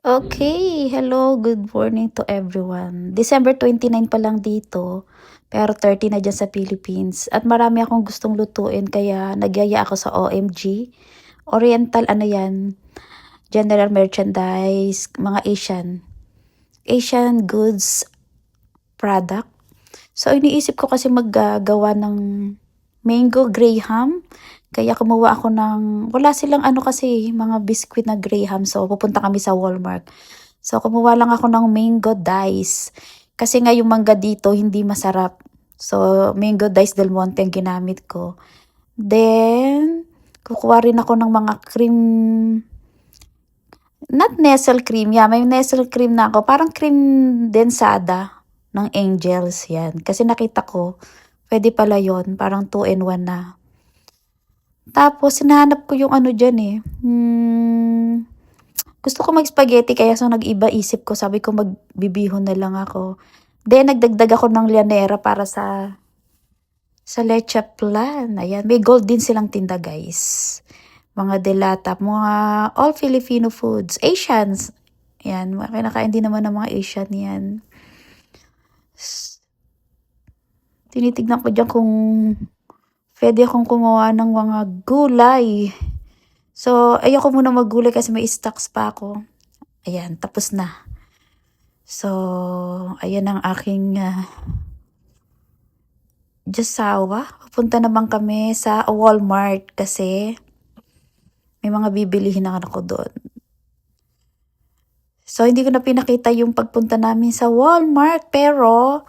Okay, hello, good morning to everyone. December 29 pa lang dito, pero 30 na dyan sa Philippines. At marami akong gustong lutuin, kaya nagyaya ako sa OMG. Oriental, ano yan, general merchandise, mga Asian goods product. So, iniisip ko kasi maggagawa ng mango graham. Kaya kumuha ako wala silang ano kasi, mga biscuit na graham. So, pupunta kami sa Walmart. So, kumuha lang ako ng mango dice. Kasi nga yung mangga dito, hindi masarap. So, mango dice del Monte ang ginamit ko. Then, kukuha rin ako ng mga cream, not nestle cream. Yeah, may nestle cream na ako. Parang cream densada ng Angels. Yan. Kasi nakita ko, pwede pala yon, parang 2-in-1 na. Tapos, hinahanap ko yung ano dyan eh. Gusto ko mag-spaghetti kaya so nag-iba isip ko. Sabi ko magbibihon na lang ako. Then, nagdagdag ako ng lianera para sa leche plan. Ayan, may gold din silang tinda guys. Mga delata, mga all Filipino foods. Asians. Ayan, kinakain din naman ng mga Asian yan. Tinitignan ko dyan kung pwede akong kumuha ng mga gulay. So, ayoko muna maggulay kasi may stocks pa ako. Ayan, tapos na. So, ayan ang aking Jasawa. Pupunta naman kami sa Walmart kasi may mga bibilihin na ako doon. So, hindi ko na pinakita yung pagpunta namin sa Walmart pero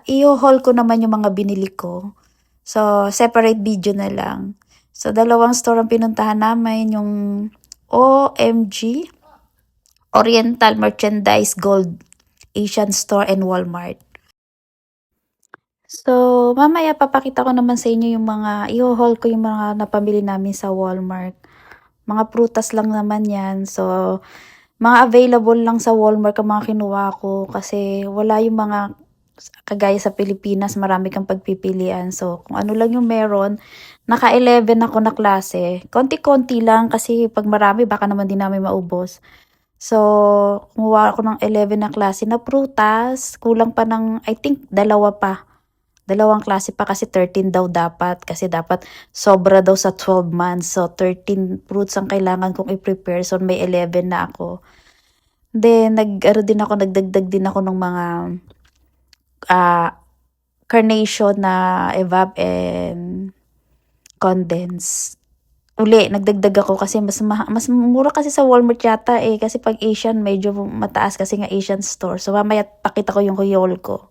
i-haul ko naman yung mga binili ko. So, separate video na lang. So, dalawang store ang pinuntahan namin, yung OMG, Oriental Merchandise Gold Asian Store and Walmart. So, mamaya papakita ko naman sa inyo yung mga, i-haul ko yung mga napamili namin sa Walmart. Mga prutas lang naman yan. So, mga available lang sa Walmart ang mga kinuha ko kasi wala yung mga kagaya sa Pilipinas, marami kang pagpipilian. So, kung ano lang yung meron, naka-11 ako na klase. Konti-konti lang kasi pag marami, baka naman din namin maubos. So, kumuha ako ng 11 na klase na prutas. Kulang pa ng, I think, dalawang klase pa kasi 13 daw dapat. Kasi dapat sobra daw sa 12 months. So, 13 fruits ang kailangan kong i-prepare. So, may 11 na ako. Then, nagdagdag din ako ng mga carnation na evap and condensed. Nagdagdag ako kasi mas mura kasi sa Walmart yata eh. Kasi pag Asian, medyo mataas kasi nga Asian store. So, mamaya pakita ko yung haul ko.